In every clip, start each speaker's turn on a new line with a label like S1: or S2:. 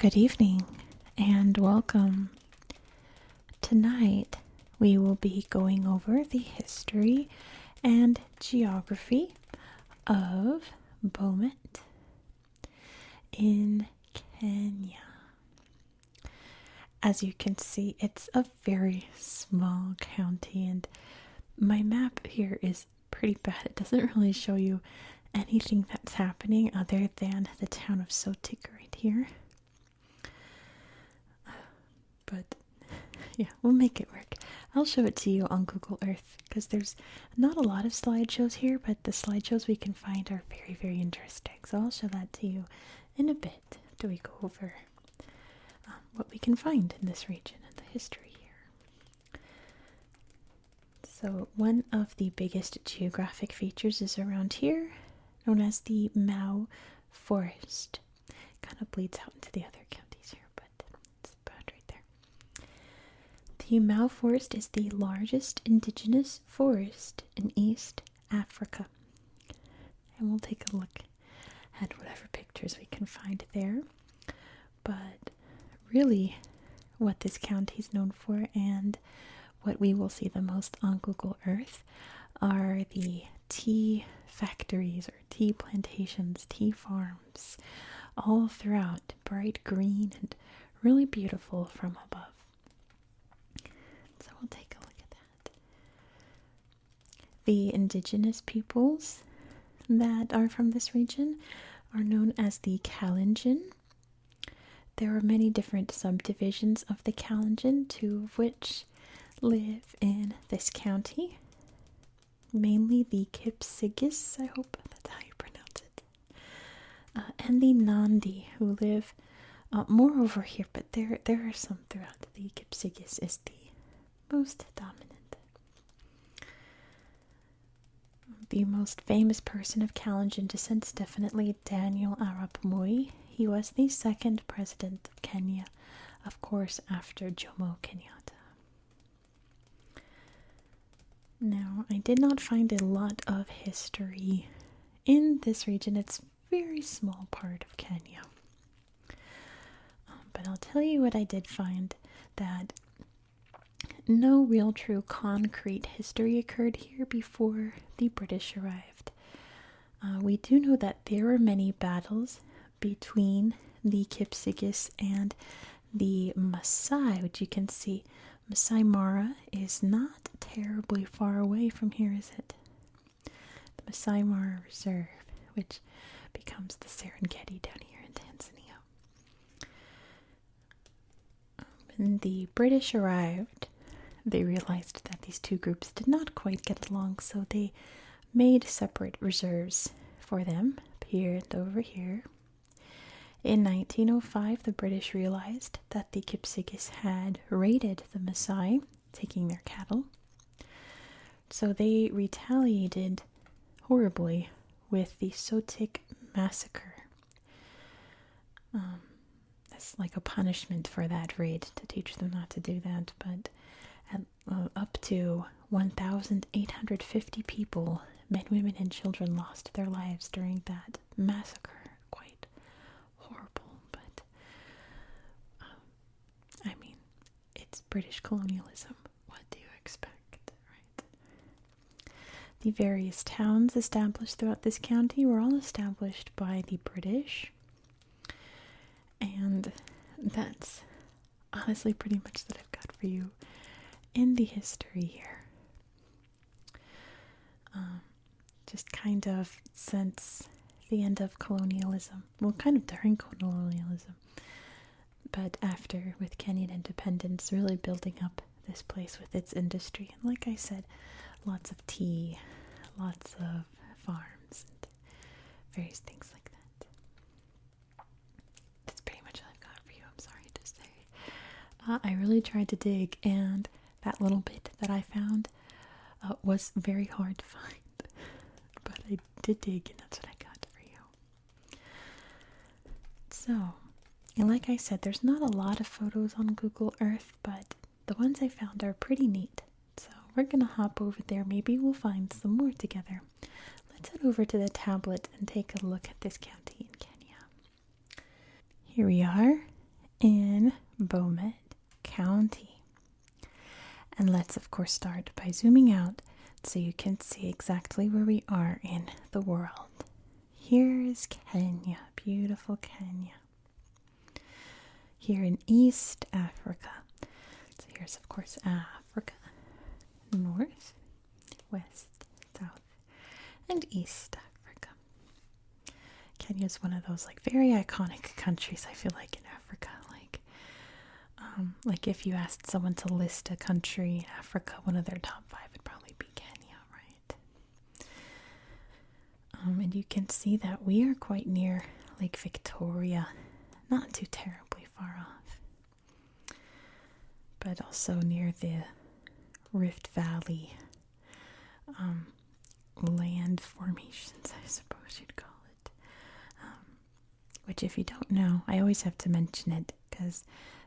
S1: Good evening and welcome. Tonight we will be going over the history and geography of Bomet in Kenya. As you can see, it's a very small county, and my map here is pretty bad. It doesn't really show you anything that's happening other than the town of Sotik right here. But yeah, we'll make it work. I'll show it to you on Google Earth because there's not a lot of slideshows here, but the slideshows we can find are very, very interesting. So I'll show that to you in a bit after we go over what we can find in this region and the history here. So one of the biggest geographic features is around here, known as the Mau Forest. Kind of bleeds out into the other counties here, but it's about right there. The Mau Forest is the largest indigenous forest in East Africa. And we'll take a look at whatever pictures we can find there. But really, what this county is known for and what we will see the most on Google Earth are the tea factories or tea plantations, tea farms, all throughout, bright green and really beautiful from above. So we'll take a look at that. The indigenous peoples that are from this region are known as the Kalenjin. There are many different subdivisions of the Kalenjin, two of which live in this county. Mainly the Kipsigis, I hope that's how you pronounce it, and the Nandi, who live more over here, but there are some throughout. The Kipsigis is the most dominant. The most famous person of Kalenjin descent is definitely Daniel Arap Moi. He was the second president of Kenya, of course, after Jomo Kenyatta. Now, I did not find a lot of history in this region. It's a very small part of Kenya. But I'll tell you what I did find, that no real true concrete history occurred here before the British arrived. We do know that there were many battles between the Kipsigis and the Maasai, which you can see. Masai Mara is not terribly far away from here, is it? The Masai Mara Reserve, which becomes the Serengeti down here in Tanzania. When the British arrived, they realized that these two groups did not quite get along, so they made separate reserves for them, here and over here. In 1905, the British realized that the Kipsigis had raided the Maasai, taking their cattle. So they retaliated horribly with the Sotik massacre. It's like a punishment for that raid to teach them not to do that. But up to 1,850 people, men, women, and children, lost their lives during that massacre. It's British colonialism. What do you expect, right? The various towns established throughout this county were all established by the British. And that's honestly pretty much that I've got for you in the history here. Just kind of since the end of colonialism, well, kind of during colonialism, but after, with Kenyan independence, really building up this place with its industry. And like I said, lots of tea, lots of farms, and various things like that. That's pretty much all I've got for you, I'm sorry to say. I really tried to dig, and that little bit that I found was very hard to find. But I did dig, and that's what I got for you. So, and like I said, there's not a lot of photos on Google Earth, but the ones I found are pretty neat. So we're going to hop over there. Maybe we'll find some more together. Let's head over to the tablet and take a look at this county in Kenya. Here we are in Bomet County. And let's, of course, start by zooming out so you can see exactly where we are in the world. Here is Kenya, beautiful Kenya. Here in East Africa. So here's, of course, Africa. North, West, South, and East Africa. Kenya is one of those very iconic countries, I feel like, in Africa. Like if you asked someone to list a country in Africa, one of their top 5 would probably be Kenya, right? And you can see that we are quite near Lake Victoria, not too terribly far off, but also near the Rift Valley land formations, I suppose you'd call it. Which, if you don't know, I always have to mention it because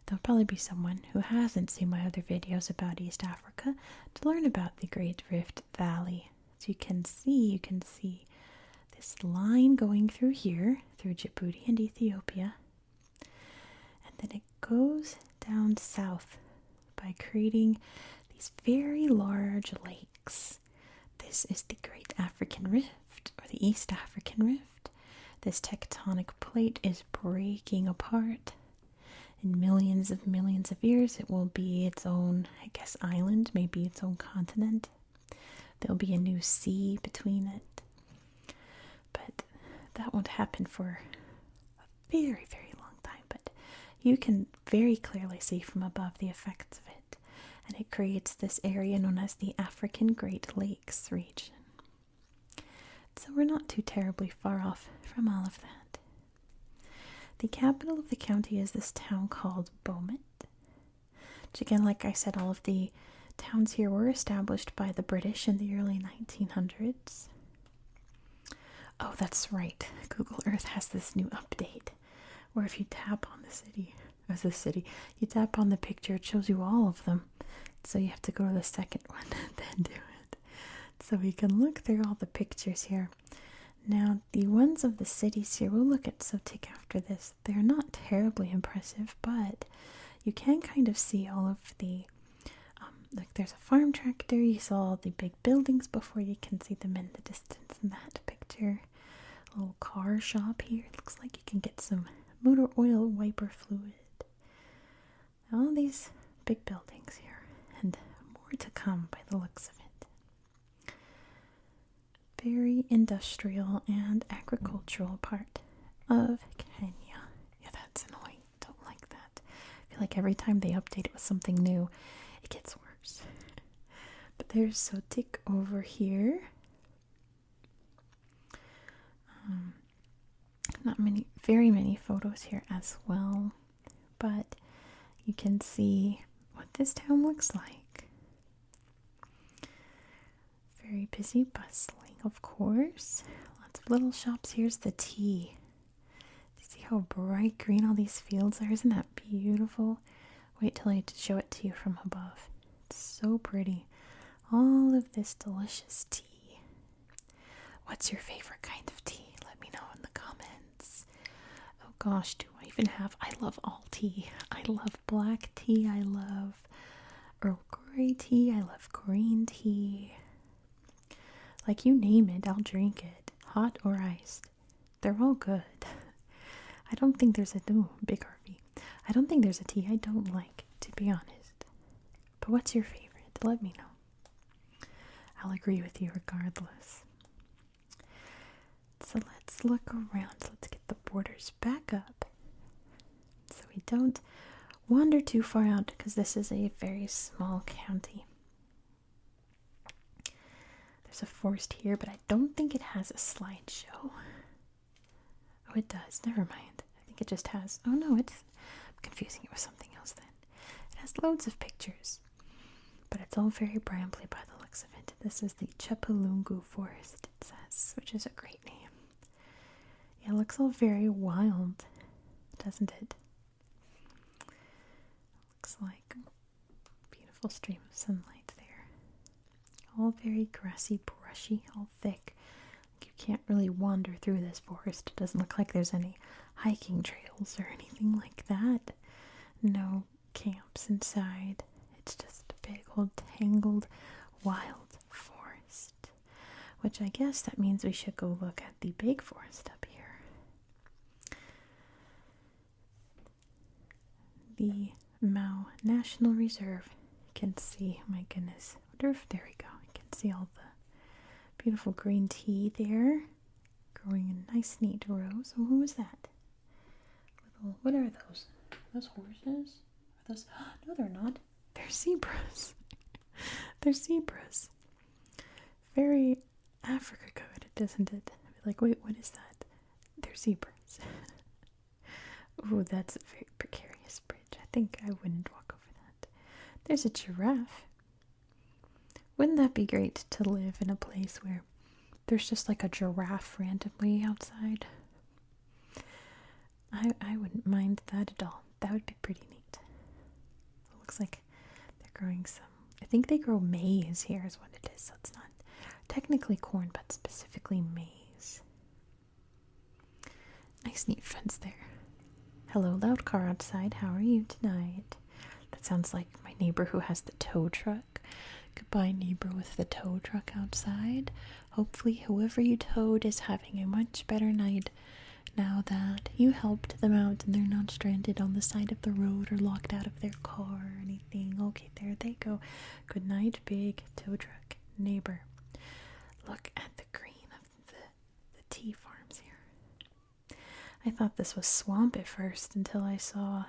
S1: there'll probably be someone who hasn't seen my other videos about East Africa to learn about the Great Rift Valley. So you can see this line going through here, through Djibouti and Ethiopia, and then it goes down south by creating these very large lakes. This is the Great African Rift, or the East African Rift. This tectonic plate is breaking apart. In millions of years, it will be its own, island, maybe its own continent. There'll be a new sea between it. But that won't happen for a very, very long time. But you can very clearly see from above the effects of it. And it creates this area known as the African Great Lakes region. So we're not too terribly far off from all of that. The capital of the county is this town called Bomet. Which again, like I said, all of the towns here were established by the British in the early 1900s. Oh, that's right. Google Earth has this new update where if you tap on you tap on the picture, it shows you all of them. So you have to go to the second one and then do it. So we can look through all the pictures here. Now, the ones of the cities here, we'll look at Sotik after this. They're not terribly impressive, but you can kind of see all of the, there's a farm tractor. You saw all the big buildings before. You can see them in the distance in that picture. A little car shop here. It looks like you can get some motor oil wiper fluid. All these big buildings here, and more to come by the looks of it. Very industrial and agricultural part of Kenya. Yeah, that's annoying. Don't like that. I feel like every time they update it with something new, it gets worse. But there's Sotik over here. Not very many photos here as well, but you can see what this town looks like. Very busy, bustling, of course. Lots of little shops. Here's the tea. You see how bright green all these fields are? Isn't that beautiful? Wait till I show it to you from above. It's so pretty. All of this delicious tea. What's your favorite kind of tea? Let me know in the comments. Oh gosh, do I even have... I love all tea. I love black tea. I love Earl Grey tea. I love green tea. Like, you name it, I'll drink it. Hot or iced. They're all good. I don't think there's big RV. I don't think there's a tea I don't like, to be honest. But what's your favorite? Let me know. I'll agree with you regardless. So let's look around. Let's get the borders back up so we don't wander too far out, because this is a very small county. There's a forest here, but I don't think it has a slideshow. Oh, it does. Never mind. I think it just has... Oh, no, I'm confusing it with something else then. It has loads of pictures, but it's all very brambly by the looks of it. This is the Chapalongu Forest, it says, which is a great name. Yeah, it looks all very wild, doesn't it? Looks like a beautiful stream of sunlight there. All very grassy, brushy, all thick. You can't really wander through this forest. It doesn't look like there's any hiking trails or anything like that. no camps inside. It's just a big old tangled wild forest. Which I guess that means we should go look at the big forest up here. The Mau National Reserve. You can see, oh my goodness. There we go. You can see all the beautiful green tea there. Growing in nice neat rows. Oh, who was that? What are those? Those horses? Are those? No, they're not. They're zebras. They're zebras. Very Africa coded, isn't it? Like, wait, what is that? They're zebras. Ooh, that's a very precarious bridge. I think I wouldn't walk over that. There's a giraffe. Wouldn't that be great to live in a place where there's just like a giraffe randomly outside? I wouldn't mind that at all. That would be pretty neat. It looks like they're growing some. I think they grow maize here is what it is. So it's not technically corn, but specifically maize. Nice neat fence there. Hello, loud car outside. How are you tonight? That sounds like my neighbor who has the tow truck. Goodbye, neighbor with the tow truck outside. Hopefully, whoever you towed is having a much better night now that you helped them out and they're not stranded on the side of the road or locked out of their car or anything. Okay, there they go. Good night, big tow truck neighbor. Look at the green of the tea farms here. I thought this was swamp at first until I saw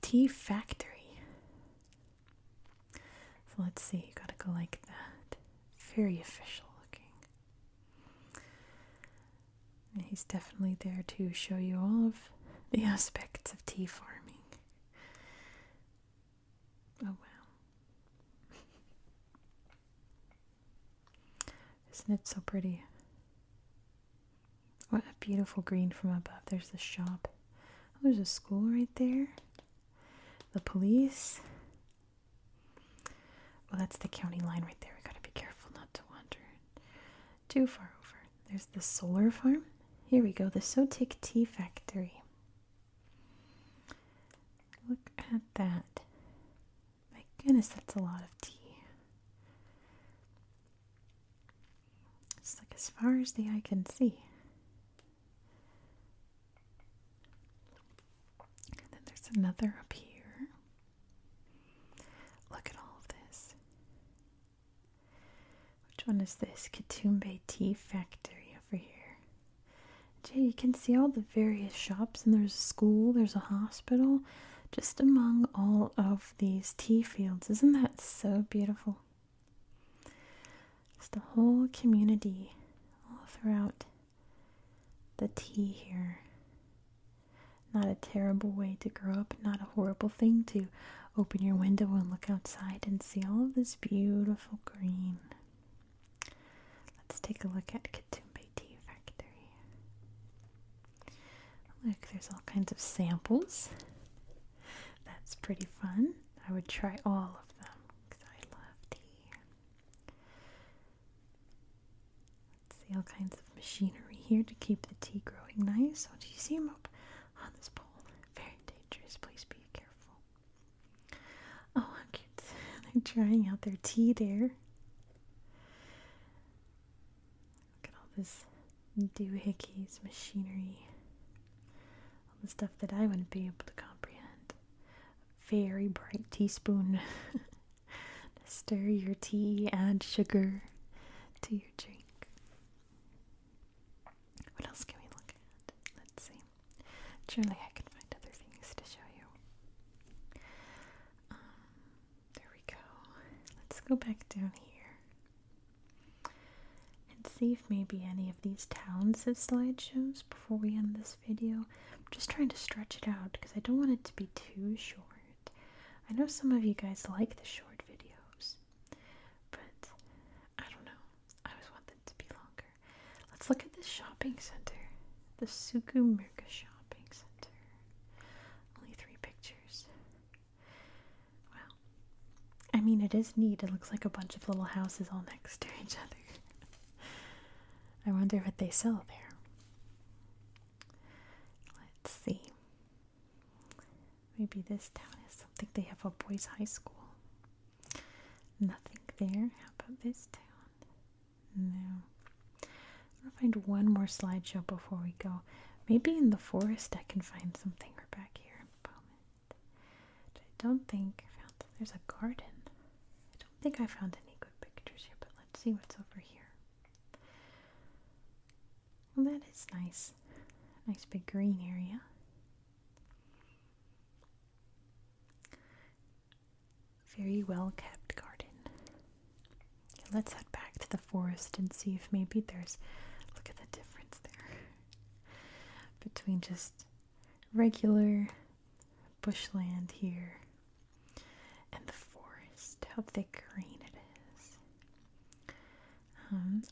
S1: tea factory. So let's see, you gotta go like that. Very official looking. And he's definitely there to show you all of the aspects of tea farming. Oh wow. Isn't it so pretty? What a beautiful green from above. There's the shop. Oh, there's a school right there. The police. Well, that's the county line right there. We gotta be careful not to wander too far over. There's the solar farm. Here we go, the Sotik Tea Factory. Look at that. My goodness, that's a lot of tea. It's like as far as the eye can see. And then there's another up here. Look at all of this. Which one is this? Kitumbe Tea Factory over here. Jay, you can see all the various shops, and there's a school, there's a hospital, just among all of these tea fields. Isn't that so beautiful? Just a whole community all throughout the tea here. Not a terrible way to grow up, not a horrible thing to open your window and look outside and see all of this beautiful green. Let's take a look at Kitumbe Tea Factory. Look, there's all kinds of samples. That's pretty fun. I would try all of them because I love tea. Let's see all kinds of machinery here to keep the tea growing nice. Oh, do you see them up on this pole? Very dangerous. Please be careful. Oh, how cute. They're trying out their tea there. Look at all this doohickeys, machinery. All the stuff that I wouldn't be able to comprehend. Very bright teaspoon to stir your tea, add sugar to your drink. What else can we look at? Let's see. Surely I can find other things to show you. There we go. Let's go back down here and see if maybe any of these towns have slideshows before we end this video. I'm just trying to stretch it out because I don't want it to be too short. I know some of you guys like the short videos, but I don't know. I always want them to be longer. Let's look at this shopping center. The Sukumurga Shopping Center. Only 3 pictures. Wow. I mean, it is neat. It looks like a bunch of little houses all next to each other. I wonder what they sell there. Let's see. maybe this town is something. They have a boys' high school. Nothing there. How about this town? No. I'll find one more slideshow before we go. Maybe in the forest I can find something. We're back here in Bomet. But I don't think I found. There's a garden. I don't think I found any good pictures here, but let's see what's over here. Well, that is nice. Nice big green area. Very well kept garden. Okay, let's head back to the forest and see if maybe there's. Look at the difference there between just regular bushland here and the forest. How thick green it is.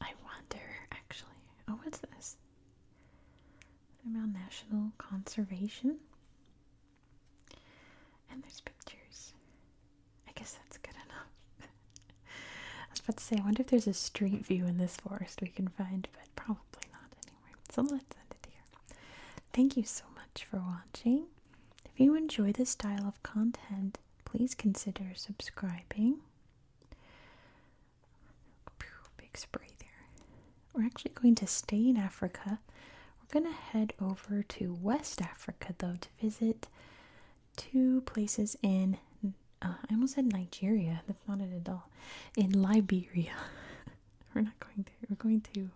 S1: I wonder actually. Oh, what's this? About National Conservation. And there's pictures. I guess that's good enough. I was about to say, I wonder if there's a street view in this forest we can find, but probably not anyway. So let's end it here. Thank you so much for watching. If you enjoy this style of content, please consider subscribing. Big spray there. We're actually going to stay in Africa. We're going to head over to West Africa, though, to visit two places in, I almost said Nigeria. That's not it at all. In Liberia. We're not going there. We're going to,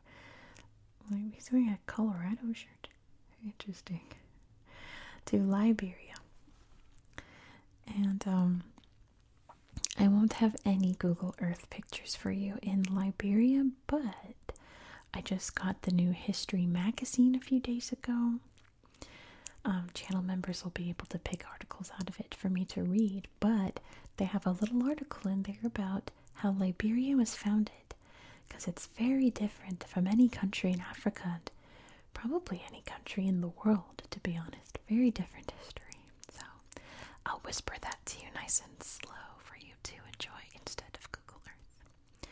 S1: he's wearing a Colorado shirt. Very interesting. To Liberia. And I won't have any Google Earth pictures for you in Liberia, but I just got the new history magazine a few days ago. Channel members will be able to pick articles out of it for me to read, but they have a little article in there about how Liberia was founded, because it's very different from any country in Africa and probably any country in the world, to be honest. Very different history. So I'll whisper that to you nice and slow for you to enjoy instead of Google Earth.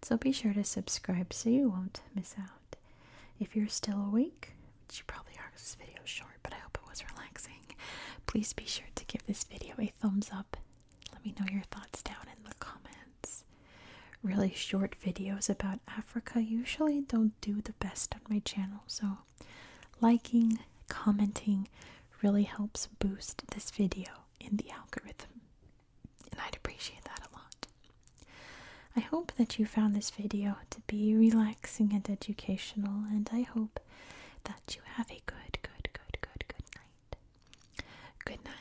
S1: So be sure to subscribe so you won't miss out. If you're still awake, which you probably are because this video is short, but I hope it was relaxing, please be sure to give this video a thumbs up. Let me know your thoughts down in the comments. Really short videos about Africa usually don't do the best on my channel, so liking, commenting really helps boost this video in the algorithm, and I'd appreciate that a lot. I hope that you found this video to be relaxing and educational, and I hope that you have a good night. Good night.